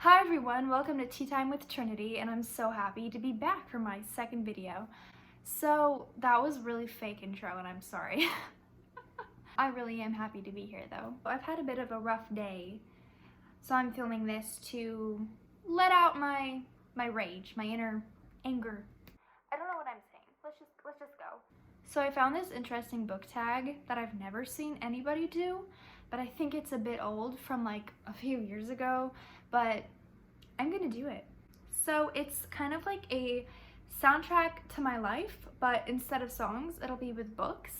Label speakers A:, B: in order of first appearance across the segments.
A: Hi everyone, welcome to Tea Time with Trinity, and I'm so happy to be back for my second video. So that was really fake intro and I'm sorry. I really am happy to be here though. I've had a bit of a rough day, so I'm filming this to let out my rage, my inner anger. I don't know what I'm saying. Let's just go. So I found this interesting book tag that I've never seen anybody do, but I think it's a bit old from like a few years ago, but I'm gonna do it. So it's kind of like a soundtrack to my life, but instead of songs, it'll be with books.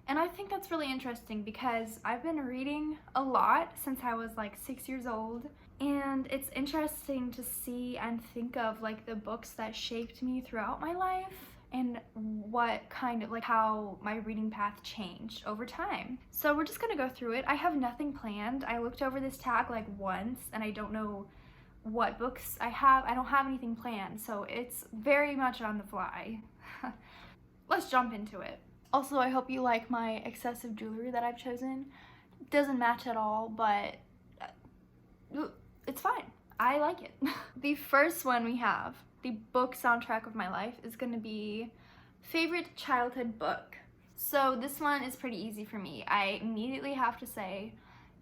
A: And I think that's really interesting because I've been reading a lot since I was like 6 years old. And it's interesting to see and think of like the books that shaped me throughout my life and what kind of like how my reading path changed over time. So we're just gonna go through it. I have nothing planned. I looked over this tag like once and I don't know what books I have. I don't have anything planned, so it's very much on the fly. Let's jump into it. Also, I hope you like my excessive jewelry that I've chosen. It doesn't match at all, but it's fine. I like it. The first one we have, the book soundtrack of my life, is gonna be favorite childhood book. So this one is pretty easy for me. I immediately have to say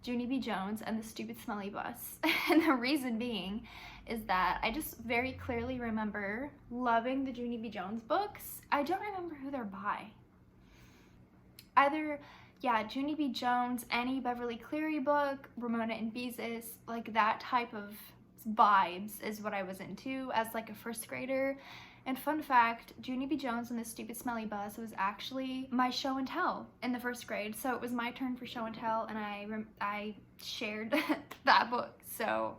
A: Junie B. Jones and the Stupid Smelly Bus. And the reason being is that I just very clearly remember loving the Junie B. Jones books. I don't remember who they're by. Either, yeah, Junie B. Jones, any Beverly Cleary book, Ramona and Beezus, like that type of vibes is what I was into as like a first grader. And fun fact, Junie B. Jones and the Stupid Smelly Bus was actually my show and tell in the first grade. So it was my turn for show and tell, and I shared that book. So,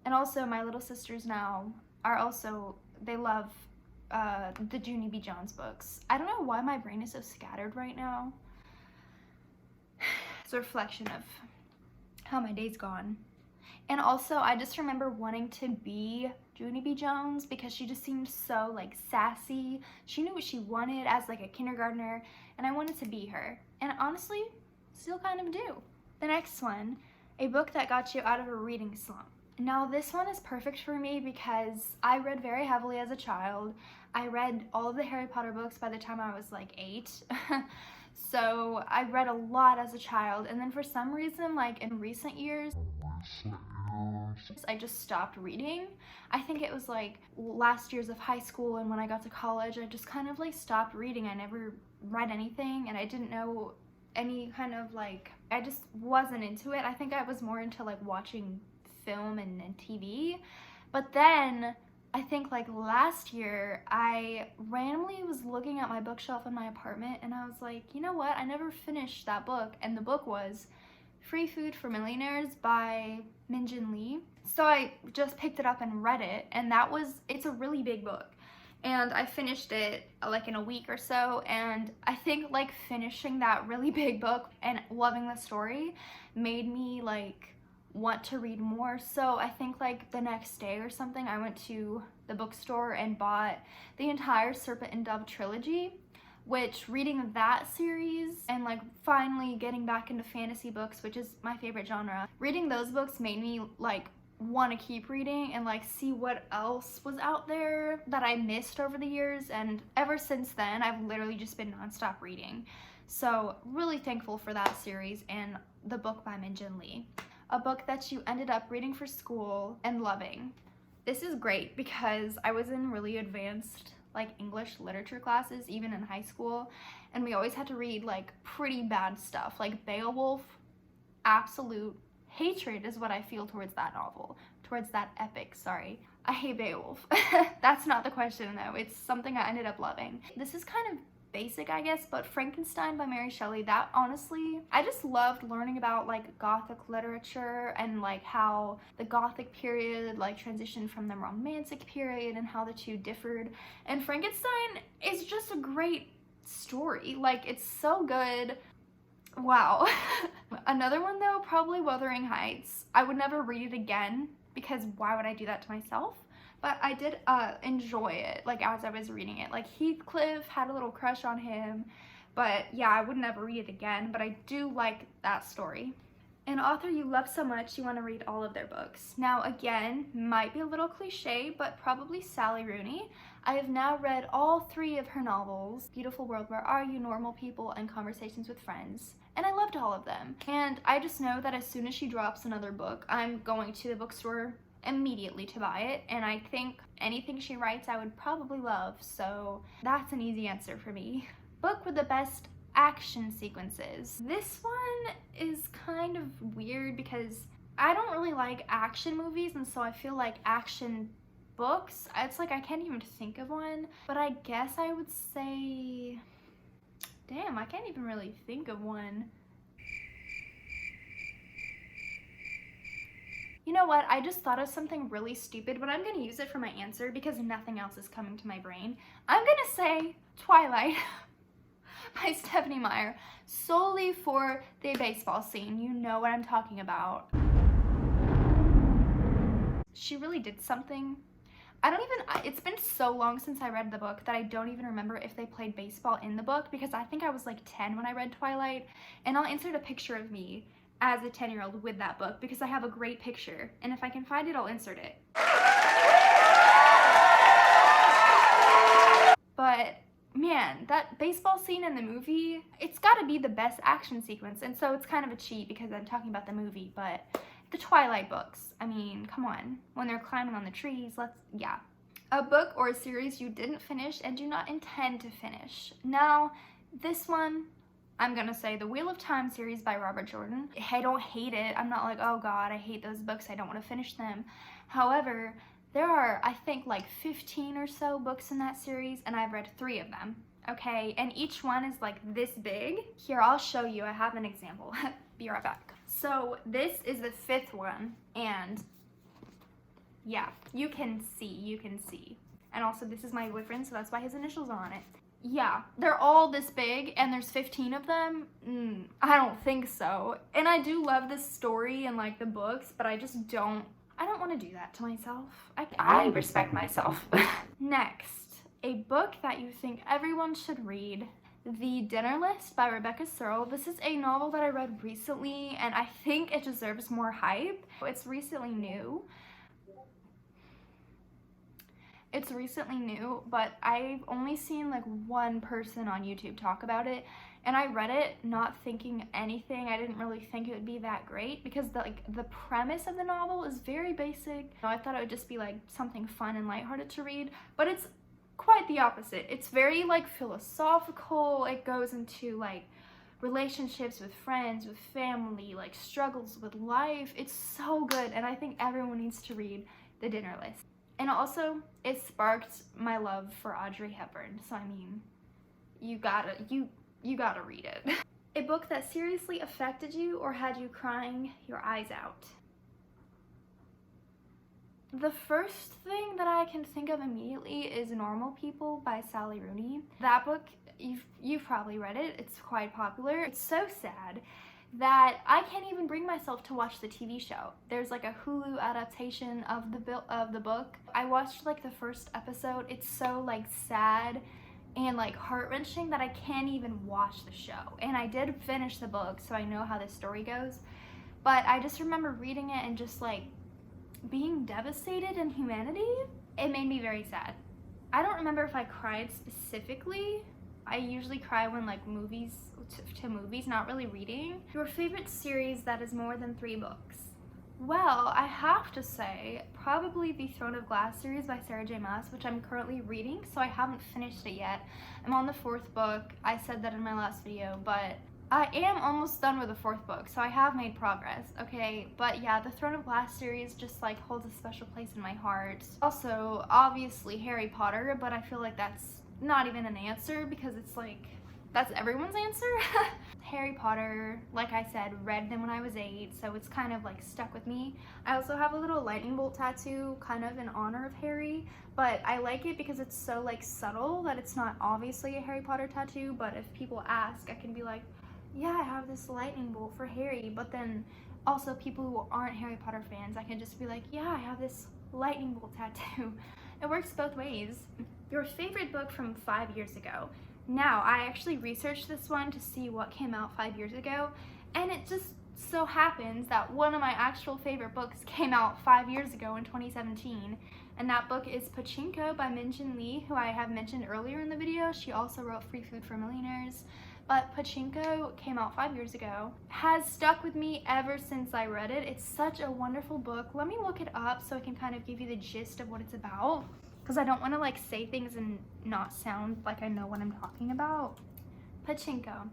A: and also my little sisters now are also, they love the Junie B. Jones books. I don't know why my brain is so scattered right now. It's a reflection of how my day's gone. And also, I just remember wanting to be Junie B. Jones because she just seemed so like sassy. She knew what she wanted as like a kindergartner, and I wanted to be her. And honestly, still kind of do. The next one, a book that got you out of a reading slump. Now this one is perfect for me because I read very heavily as a child. I read all of the Harry Potter books by the time I was like 8. So I read a lot as a child, and then for some reason, like in recent years, I just stopped reading. I think it was like last years of high school, and when I got to college, I just kind of like stopped reading. I never read anything, and I didn't know any kind of like, I just wasn't into it. I think I was more into like watching film and TV. But then I think like last year, I randomly was looking at my bookshelf in my apartment, and I was like, you know what? I never finished that book, and the book was Free Food for Millionaires by Min Jin Lee. So I just picked it up and read it, and it's a really big book. And I finished it like in a week or so, and I think like finishing that really big book and loving the story made me like want to read more. So I think like the next day or something, I went to the bookstore and bought the entire Serpent and Dove trilogy, which reading that series and like finally getting back into fantasy books, which is my favorite genre, reading those books made me like want to keep reading and like see what else was out there that I missed over the years. And ever since then, I've literally just been nonstop reading. So really thankful for that series and the book by Min Jin Lee. A book that you ended up reading for school and loving. This is great because I was in really advanced like English literature classes even in high school, and we always had to read like pretty bad stuff like Beowulf. Absolute hatred is what I feel towards that novel, towards that epic. Sorry, I hate Beowulf. That's not the question though. It's something I ended up loving. This is kind of basic, I guess, but Frankenstein by Mary Shelley, that honestly, I just loved learning about like Gothic literature and like how the Gothic period like transitioned from the Romantic period and how the two differed. And Frankenstein is just a great story. Like, it's so good. Wow. Another one though, probably Wuthering Heights. I would never read it again because why would I do that to myself? But I did enjoy it, like, as I was reading it. Like, Heathcliff, had a little crush on him. But, yeah, I would never read it again. But I do like that story. An author you love so much you want to read all of their books. Now again, might be a little cliche, but probably Sally Rooney. I have now read all 3 of her novels, Beautiful World, Where Are You?, Normal People, and Conversations with Friends. And I loved all of them. And I just know that as soon as she drops another book, I'm going to the bookstore immediately to buy it. And I think anything she writes I would probably love, so that's an easy answer for me. Book with the best action sequences. This one is kind of weird because I don't really like action movies, and so I feel like action books, it's like I can't even think of one, but I guess I would say, damn, I can't even really think of one. You know what, I just thought of something really stupid, but I'm gonna use it for my answer because nothing else is coming to my brain. I'm gonna say Twilight by Stephenie Meyer, solely for the baseball scene. You know what I'm talking about. She really did something. It's been so long since I read the book that I don't even remember if they played baseball in the book, because I think I was like 10 when I read Twilight, and I'll insert a picture of me as a 10-year-old with that book because I have a great picture, and if I can find it, I'll insert it. But man, that baseball scene in the movie, it's gotta be the best action sequence, and so it's kind of a cheat because I'm talking about the movie, but the Twilight books, I mean, come on. When they're climbing on the trees, yeah. A book or a series you didn't finish and do not intend to finish. Now, this one, I'm gonna say the Wheel of Time series by Robert Jordan. I don't hate it. I'm not like, oh god, I hate those books, I don't want to finish them. However, there are, I think, like 15 or so books in that series, and I've read 3 of them, okay? And each one is like this big. Here, I'll show you. I have an example. Be right back. So this is the 5th one, and yeah, you can see. And also, this is my boyfriend, so that's why his initials are on it. Yeah, they're all this big, and there's 15 of them? I don't think so. And I do love this story and like the books, but I don't want to do that to myself. I respect myself. Next, a book that you think everyone should read, The Dinner List by Rebecca Searle. This is a novel that I read recently, and I think it deserves more hype. It's recently new, but I've only seen like one person on YouTube talk about it, and I read it not thinking anything. I didn't really think it would be that great because the premise of the novel is very basic. I thought it would just be like something fun and lighthearted to read, but it's quite the opposite. It's very like philosophical. It goes into like relationships with friends, with family, like struggles with life. It's so good, and I think everyone needs to read The Dinner List. And also, it sparked my love for Audrey Hepburn, so I mean, you gotta read it. A book that seriously affected you or had you crying your eyes out. The first thing that I can think of immediately is Normal People by Sally Rooney. That book, you've probably read it. It's quite popular. It's so sad that I can't even bring myself to watch the TV show. There's like a Hulu adaptation of the book. I watched like the first episode. It's so like sad and like heart-wrenching that I can't even watch the show. And I did finish the book, so I know how the story goes. But I just remember reading it and just like being devastated in humanity. It made me very sad. I don't remember if I cried specifically. I usually cry when like movies, not really reading. Your favorite series that is more than 3 books? Well, I have to say probably the Throne of Glass series by Sarah J Maas, which I'm currently reading, so I haven't finished it yet. I'm on the 4th book. I said that in my last video, but I am almost done with the 4th book, so I have made progress, okay? But yeah, the Throne of Glass series just like holds a special place in my heart. Also, obviously Harry Potter, but I feel like that's not even an answer because it's like, that's everyone's answer. Harry Potter, like I said, read them when I was 8, so it's kind of like stuck with me. I also have a little lightning bolt tattoo kind of in honor of Harry, but I like it because it's so like subtle that it's not obviously a Harry Potter tattoo, but if people ask, I can be like, yeah, I have this lightning bolt for Harry, but then also people who aren't Harry Potter fans, I can just be like, yeah, I have this lightning bolt tattoo. It works both ways. Your favorite book from 5 years ago. Now, I actually researched this one to see what came out 5 years ago, and it just so happens that one of my actual favorite books came out 5 years ago in 2017, and that book is Pachinko by Min-Jin Lee, who I have mentioned earlier in the video. She also wrote Free Food for Millionaires, but Pachinko came out 5 years ago. Has stuck with me ever since I read it. It's such a wonderful book. Let me look it up so I can kind of give you the gist of what it's about, because I don't want to like say things and not sound like I know what I'm talking about. Pachinko.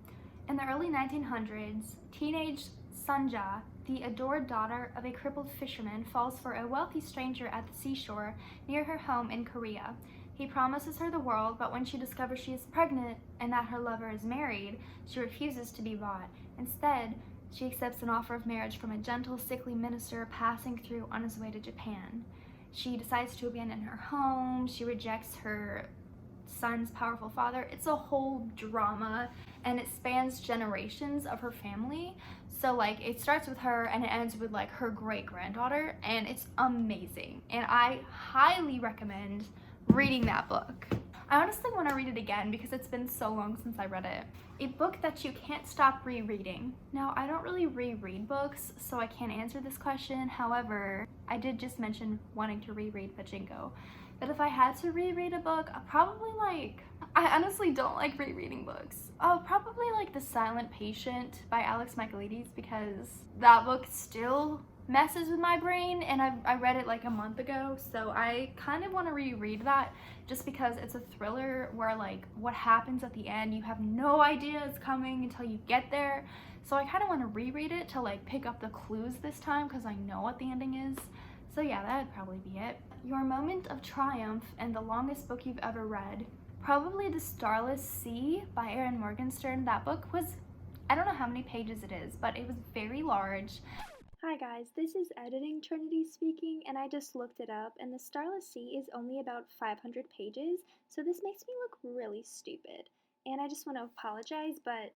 A: In the early 1900s, teenage Sunja, the adored daughter of a crippled fisherman, falls for a wealthy stranger at the seashore near her home in Korea. He promises her the world, but when she discovers she is pregnant and that her lover is married, she refuses to be bought. Instead, she accepts an offer of marriage from a gentle, sickly minister passing through on his way to Japan. She decides to abandon her home. She rejects her son's powerful father. It's a whole drama, and it spans generations of her family. So like it starts with her and it ends with like her great-granddaughter, and it's amazing, and I highly recommend reading that book. I honestly want to read it again because it's been so long since I read it. A book that you can't stop rereading. Now, I don't really reread books, so I can't answer this question. However, I did just mention wanting to reread Pachinko. But if I had to reread a book, I honestly don't like rereading books. Oh, probably like The Silent Patient by Alex Michaelides, because that book still messes with my brain, and I read it like a month ago, so I kind of want to reread that just because it's a thriller where like what happens at the end, you have no idea it's coming until you get there. So I kind of want to reread it to like pick up the clues this time because I know what the ending is. So yeah, that'd probably be it. Your moment of triumph and the longest book you've ever read. Probably The Starless Sea by Erin Morgenstern. That book was, I don't know how many pages it is, but it was very large.
B: Hi guys, this is Editing Trinity speaking, and I just looked it up, and The Starless Sea is only about 500 pages, so this makes me look really stupid. And I just want to apologize, but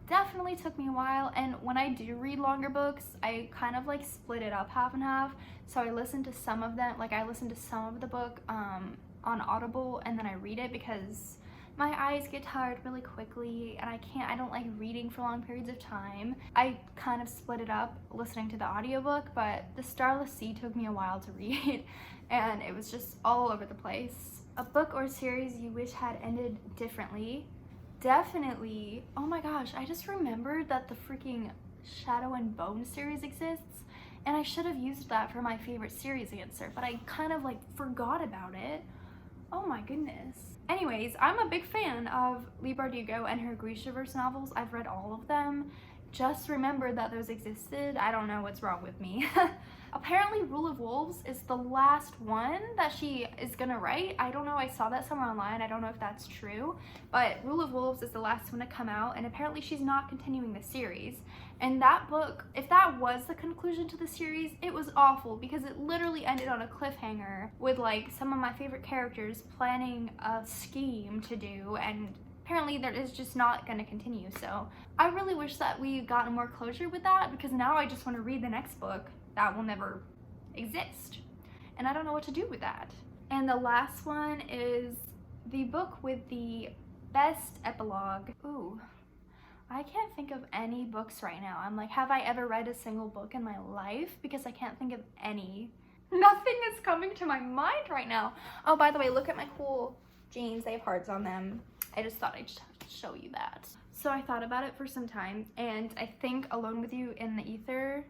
A: Definitely took me a while, and when I do read longer books, I kind of like split it up half and half. So I listen to some of them, like I listen to some of the book on Audible, and then I read it because my eyes get tired really quickly and I don't like reading for long periods of time. I kind of split it up listening to the audiobook, but The Starless Sea took me a while to read and it was just all over the place. A book or series you wish had ended differently. Definitely. Oh my gosh, I just remembered that the freaking Shadow and Bone series exists, and I should have used that for my favorite series answer, but I kind of like forgot about it. Oh my goodness. Anyways, I'm a big fan of Leigh Bardugo and her Grishaverse novels. I've read all of them. Just remembered that those existed. I don't know what's wrong with me. Apparently Rule of Wolves is the last one that she is gonna write. I don't know, I saw that somewhere online. I don't know if that's true, but Rule of Wolves is the last one to come out, and apparently she's not continuing the series. And that book, if that was the conclusion to the series, it was awful because it literally ended on a cliffhanger with like some of my favorite characters planning a scheme to do, and apparently that is just not going to continue. So I really wish that we gotten more closure with that, because now I just want to read the next book that will never exist, and I don't know what to do with that. And the last one is the book with the best epilogue. Ooh, I can't think of any books right now. I'm like, have I ever read a single book in my life? Because I can't think of any. Nothing is coming to my mind right now. Oh, by the way, look at my cool jeans. They have hearts on them. I just thought I'd show you that. So I thought about it for some time, and I think Alone with You in the Ether,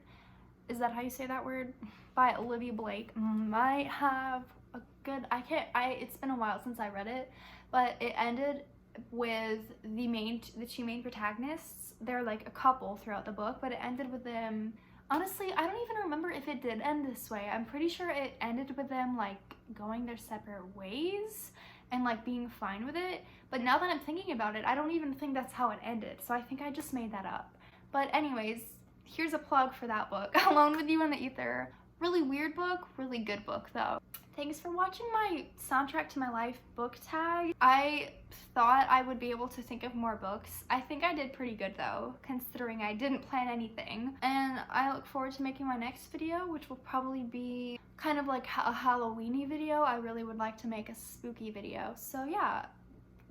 A: is that how you say that word? By Olivia Blake might have a good, it's been a while since I read it, but it ended with the two main protagonists. They're like a couple throughout the book, but it ended with them, honestly, I don't even remember if it did end this way. I'm pretty sure it ended with them like going their separate ways and like being fine with it. But now that I'm thinking about it, I don't even think that's how it ended. So I think I just made that up. But anyways, here's a plug for that book, Alone with You in the Ether. Really weird book, really good book though. Thanks for watching my soundtrack to my life book tag. I thought I would be able to think of more books. I think I did pretty good though, considering I didn't plan anything. And I look forward to making my next video, which will probably be kind of like a Halloween-y video. I really would like to make a spooky video. So yeah,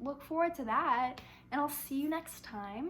A: look forward to that, and I'll see you next time.